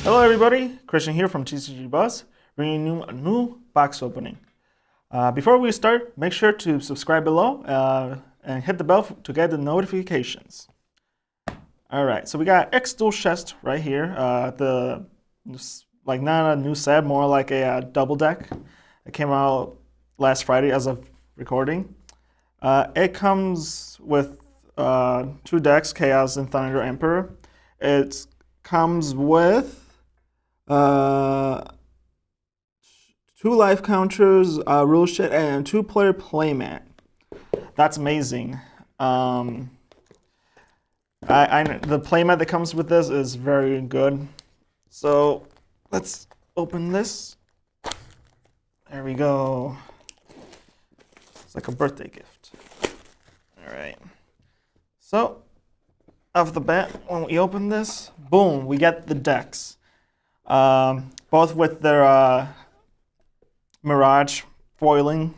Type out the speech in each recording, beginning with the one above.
Hello everybody, Christian here from TCG Buzz, bringing you a new box opening. Before we start, make sure to subscribe below and hit the bell to get the notifications. Alright, so we got X Duel chest right here. Not a new set, more like a double deck. It came out last Friday as of recording. It comes with two decks, Chaos and Thunder Emperor. It comes with 2 life counters, rule shit, and 2-player playmat. That's amazing. The playmat that comes with this is very good. So let's open this. There we go. It's like a birthday gift. All right. So off the bat, when we open this, boom, we get the decks. Both with their Mirage foiling.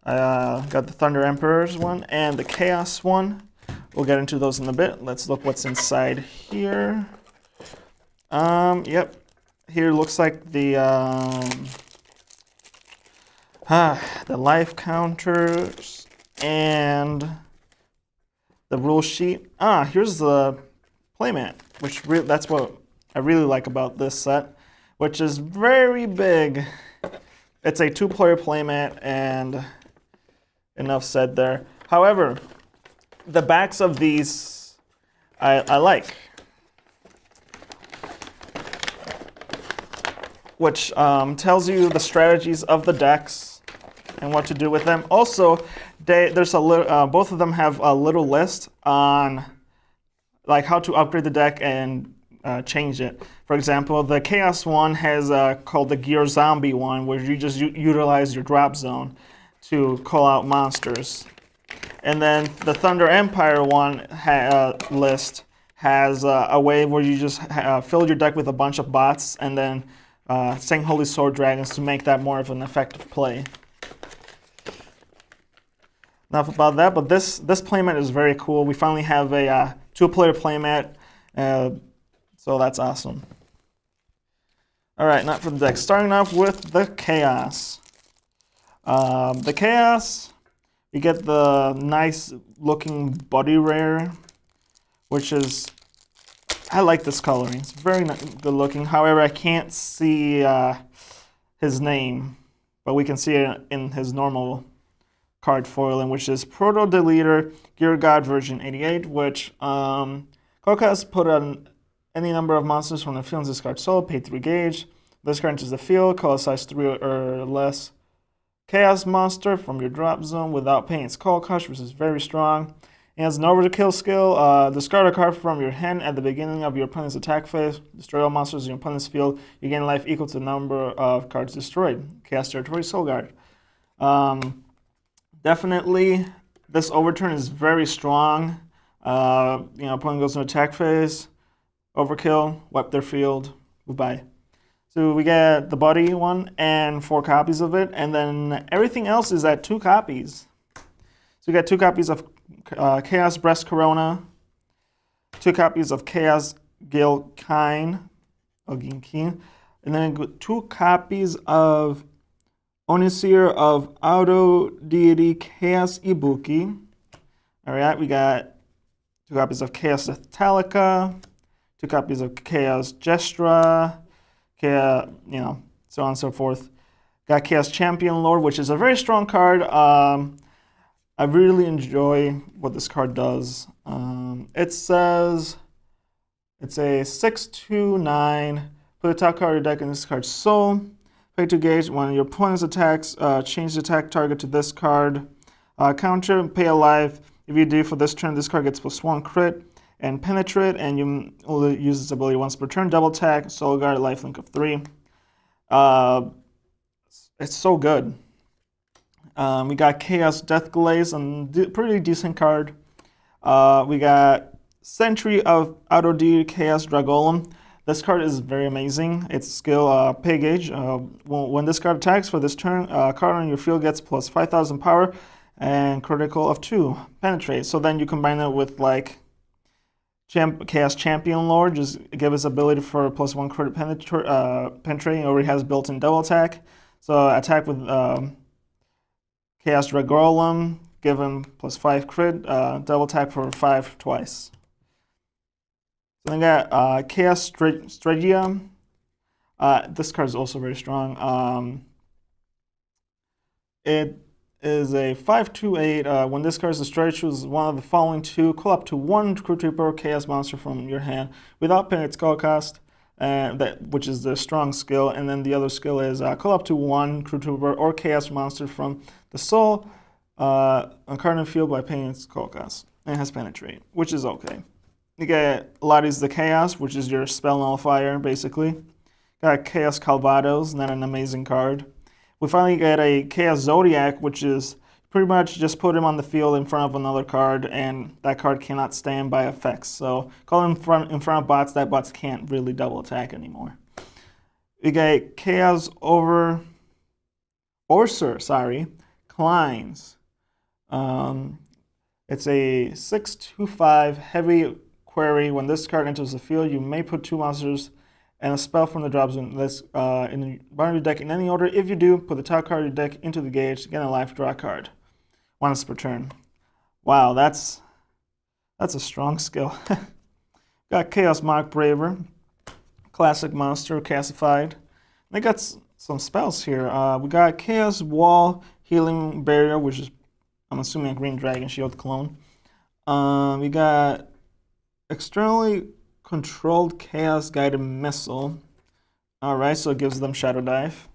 Got the Thunder Emperor's one and the Chaos one. We'll get into those in a bit. Let's look what's inside here. Yep. Here looks like the life counters and the rule sheet. Here's the playmat, which that's what I really like about this set, which is very big. It's a 2-player playmat, and enough said there. However, the backs of these I like, which tells you the strategies of the decks and what to do with them. Also, there's a little, both of them have a little list on like how to upgrade the deck and change it. For example, the Chaos one has called the Gear Zombie one, where you just utilize your drop zone to call out monsters. And then the Thunder Empire one list has a way where you just fill your deck with a bunch of bots and then sing Holy Sword Dragons to make that more of an effective play. Enough about that, but this playmat is very cool. We finally have a 2-player playmat, so that's awesome. All right, not for the deck. Starting off with the Chaos. The Chaos, you get the nice looking Buddy Rare, which is, I like this coloring. It's very good looking. However, I can't see his name, but we can see it in his normal card foiling, which is Proto Deleter Gear God version 88, which Koka's put on any number of monsters from the field in this card solo, pay 3 gauge. This card enters the field, color size 3 or less. Chaos monster from your drop zone without paying its call cost, which is very strong. It has an overkill skill. Discard a card from your hand at the beginning of your opponent's attack phase. Destroy all monsters in your opponent's field. You gain life equal to the number of cards destroyed. Chaos Territory Soul Guard. Definitely, this overturn is very strong. Opponent goes into attack phase, overkill, wipe their field, goodbye. So we get the Buddy one and 4 copies of it, and then everything else is at 2 copies. So we got 2 copies of Chaos Breast Corona, 2 copies of Chaos Gale Kine, and then 2 copies of Oniseer of Auto Deity Chaos Ibuki. Alright, we got 2 copies of Chaos Italica, 2 copies of Chaos Gestra, Chaos, so on and so forth. Got Chaos Champion Lord, which is a very strong card. I really enjoy what this card does. It says it's a 6/2/9. Put the top card of your deck in this card's soul. Pay 2 gauge. When your opponent's attacks, change the attack target to this card. Counter, pay a life. If you do for this turn, this card gets +1 crit and penetrate, and you only use this ability once per turn. Double attack, Soul Guard, lifelink of 3. It's so good. We got Chaos Death Glaze, and pretty decent card. We got Sentry of Auto D Chaos Dragolem. This card is very amazing. Its skill, pay gauge. When this card attacks for this turn, a card on your field gets plus 5,000 power and critical of 2. Penetrate. So then you combine it with like Chaos Champion Lord, just give his ability for +1 crit penetrating. Already has built-in double attack. So attack with Chaos Dragolem, give him +5 crit, double attack for 5 twice. So then got Chaos Strategium. This card is also very strong. It is a 5/2/8. When this card is destroyed, choose one of the following two. Call up to one Crew Trooper or Chaos Monster from your hand without paying its call cost, which is the strong skill. And then the other skill is call up to one Crew Trooper or Chaos Monster from the soul on card and field by paying its call cost. And it has Penetrate, which is okay. You get Lotties the Chaos, which is your spell nullifier, basically. Got Chaos Calvados, not an amazing card. We finally get a Chaos Zodiac, which is pretty much just put him on the field in front of another card, and that card cannot stand by effects. So call him in front of bots, that bots can't really double attack anymore. We get Chaos Kleins. It's a 6/2/5 heavy query. When this card enters the field, you may put 2 monsters and a spell from the drop zone in the bottom of your deck in any order. If you do, put the top card of your deck into the gauge, get a life, draw a card. Once per turn. Wow, that's a strong skill. Got Chaos Mock Braver, classic monster, Cassified. They got some spells here. We got Chaos Wall Healing Barrier, which is, I'm assuming, a Green Dragon Shield clone. We got Externally Controlled Chaos Guided Missile. Alright, so it gives them Shadow Dive.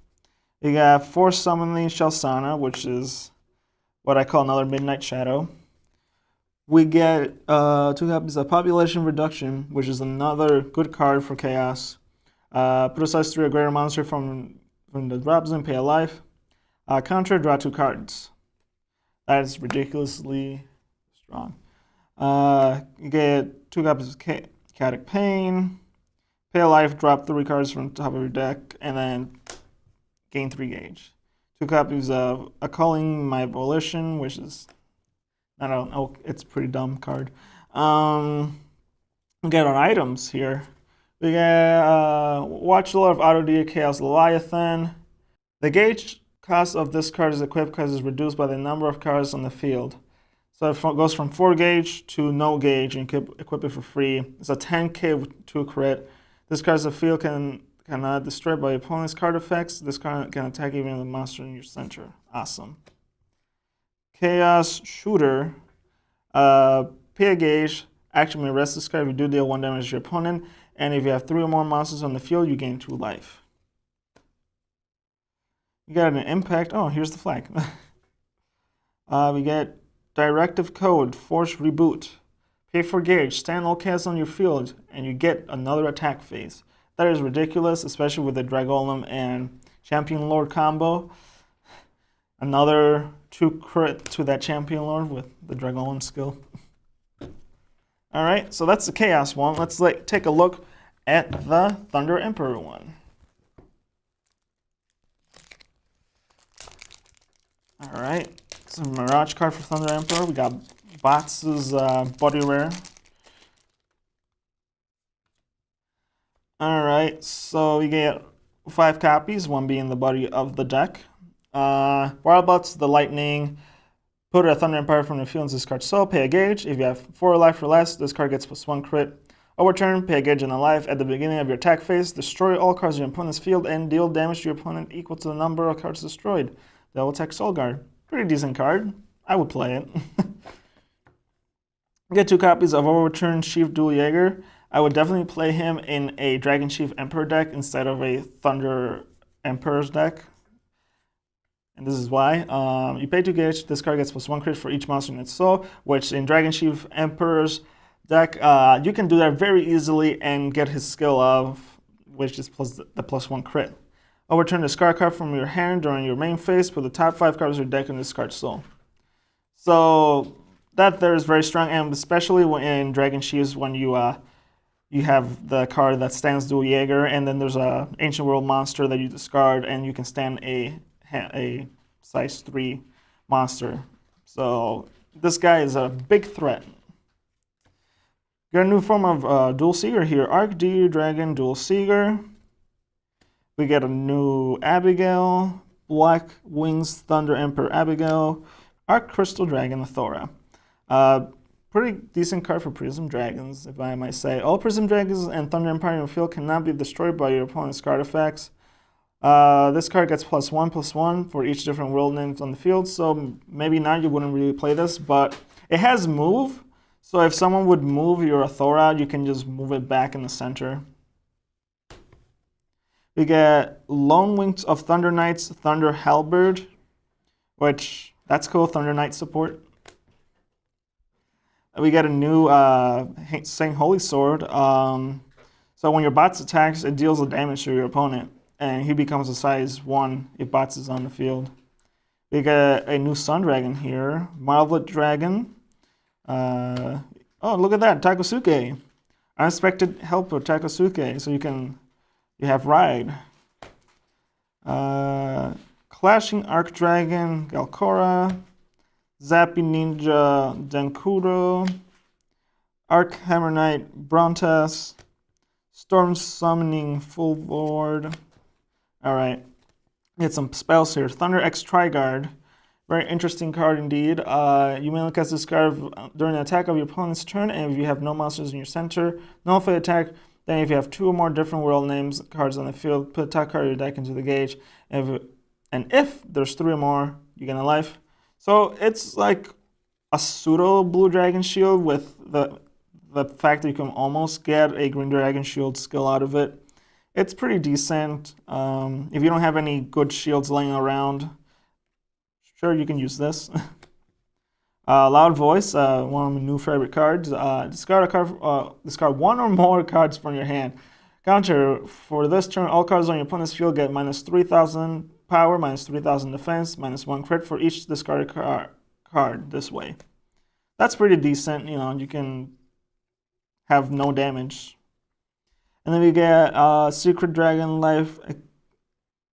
You got Force Summoning Shelsana, which is what I call another Midnight Shadow. We get 2 copies of Population Reduction, which is another good card for Chaos. Put a size 3 or greater monster from the drop zone, pay a life. Counter, draw 2 cards. That is ridiculously strong. You get 2 copies of Chaotic Pain, pay a life, drop 3 cards from the top of your deck, and then gain 3 gauge. 2 copies of A Calling My Volition, which is, I don't know, it's a pretty dumb card. We get our items here. We get Watchlord of Auto Chaos Leviathan. The gauge cost of this card is equipped because it's reduced by the number of cards on the field. So it goes from 4 gauge to no gauge, and you can equip it for free. It's a 10k with 2 crit. This card's a field cannot destroy by opponent's card effects. This card can attack even the monster in your center. Awesome. Chaos Shooter. Pay a gauge. Action may rest this card if you do deal 1 damage to your opponent. And if you have 3 or more monsters on the field, you gain 2 life. You got an impact. Oh, here's the flag. We get Directive Code, Force Reboot. Pay for gauge, stand all chaos on your field, and you get another attack phase. That is ridiculous, especially with the Dragolem and Champion Lord combo. Another 2 crit to that Champion Lord with the Dragolem skill. Alright, so that's the Chaos one. Let's take a look at the Thunder Emperor one. Alright. Some Mirage card for Thunder Emperor. We got Bots' Body Rare. Alright, so we get 5 copies, 1 being the body of the deck. Wild Bots, the Lightning. Put a Thunder Empire from the field and discard soul, pay a gauge. If you have 4 life or less, this card gets +1 crit. Overturn, pay a gauge and a life. At the beginning of your attack phase, destroy all cards in your opponent's field and deal damage to your opponent equal to the number of cards destroyed. Double attack Soul Guard. Pretty decent card. I would play it. Get 2 copies of Overturn Chief Dual Jaeger. I would definitely play him in a Dragon Chief Emperor deck instead of a Thunder Emperor's deck. And this is why. You pay 2 gauge, this card gets +1 crit for each monster in its soul, which in Dragon Chief Emperor's deck, you can do that very easily and get his skill of, which is the +1 crit. Overturn the discard card from your hand during your main phase. Put the top 5 cards of your deck in discard soul. So that there is very strong, and especially when in Dragon Chiefs when you have the card that stands Dual Jaeger, and then there's a Ancient World monster that you discard, and you can stand a size 3 monster. So this guy is a big threat. Got a new form of Dual Seeker here. Arc D Dragon Dual Seeker. We get a new Abigail. Black Wings Thunder Emperor Abigail. Arc Crystal Dragon Thora. Pretty decent card for Prism Dragons, if I might say. All Prism Dragons and Thunder Empire in your field cannot be destroyed by your opponent's card effects. This card gets +1/+1 for each different world names on the field, so maybe now you wouldn't really play this, but it has move. So if someone would move your Thora, you can just move it back in the center. We get Lone Wings of Thunder Knights, Thunder Halberd, which, that's cool, Thunder Knight support. We get a new Saint Holy Sword. So when your bots attacks, it deals the damage to your opponent, and he becomes a size 1 if bots is on the field. We get a new Sun Dragon here, Marvlet Dragon. Oh, look at that, Takosuke. Unexpected help with Takosuke, so you have Ride. Clashing Arc Dragon, Galcora. Zappy Ninja Denkuro. Arc Hammer Knight Brontes. Storm Summoning Full Board. Alright, get some spells here. Thunder X Triguard. Very interesting card indeed. You may cast this card during the attack of your opponent's turn, and if you have no monsters in your center, nullify attack. Then if you have 2 or more different world names cards on the field, put a top card of your deck into the gauge. And if there's 3 or more, you gain a life. So it's like a pseudo Blue Dragon Shield with the fact that you can almost get a Green Dragon Shield skill out of it. It's pretty decent. If you don't have any good shields laying around, sure, you can use this. Loud Voice, one of my new favorite cards. Discard 1 or more cards from your hand. Counter, for this turn, all cards on your opponent's field get -3,000 power, -3,000 defense, -1 crit for each discarded card this way. That's pretty decent. You know, you can have no damage. And then we get Secret Dragon Life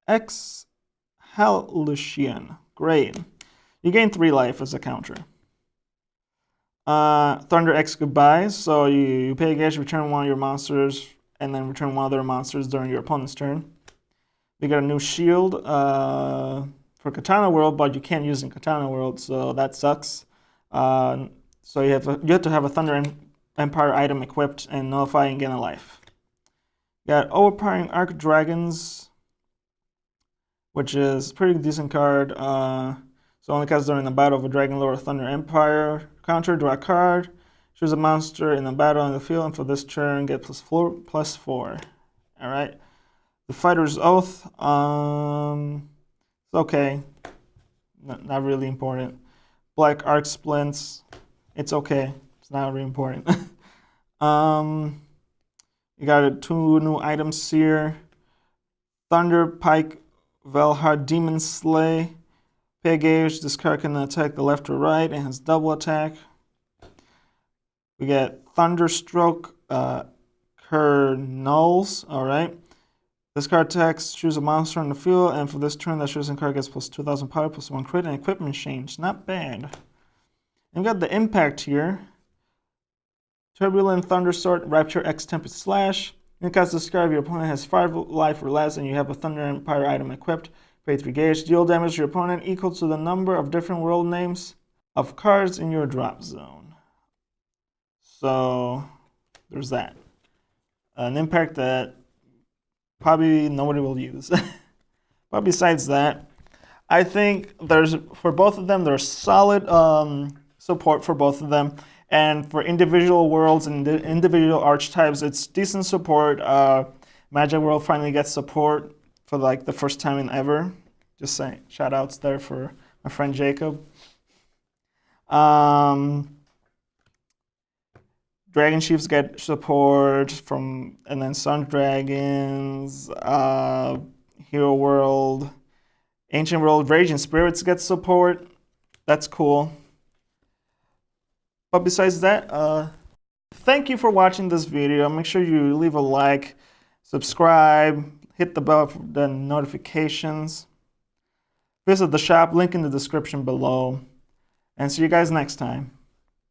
X Hallucian. Great. You gain 3 life as a counter. Thunder X Goodbye. So you pay a gauge, return one of your monsters, and then return one of their monsters during your opponent's turn. We got a new shield for Katana World, but you can't use in Katana World, so that sucks. So you have to have a Thunder Empire item equipped and nullify and gain a life. You got Overpowering Arc Dragons, which is a pretty decent card. So only cast during the battle of a Dragon Lord or Thunder Empire. Counter, draw a card. Choose a monster in the battle on the field, and for this turn, get +4. Alright. The Fighter's Oath. It's okay. Not really important. Black Arc Splints. It's okay. It's not really important. You got 2 new items here. Thunder Pike Velhard Demon Slay. Pay a gauge, this card can attack the left or right and has double attack. We get Thunderstroke Kernulls. Alright. This card attacks, choose a monster on the field, and for this turn, that chosen card gets +2,000 power, +1 crit, and equipment change. Not bad. And we got the Impact here. Turbulent Thundersword, Rapture X Tempest Slash. You cast this card if your opponent has 5 life or less, and you have a Thunder Empire item equipped. Pay 3 gauge. Deal damage to your opponent equal to the number of different world names of cards in your drop zone. So there's that. An impact that probably nobody will use. But besides that, I think for both of them, there's solid support for both of them. And for individual worlds and individual archetypes, it's decent support. Magic World finally gets support for like the first time in ever. Just saying, shout outs there for my friend Jacob. Dragon Chiefs get support from, and then Sun Dragons, Hero World, Ancient World, Raging Spirits get support. That's cool. But besides that, thank you for watching this video. Make sure you leave a like, subscribe, hit the bell for the notifications. Visit the shop, link in the description below. And see you guys next time.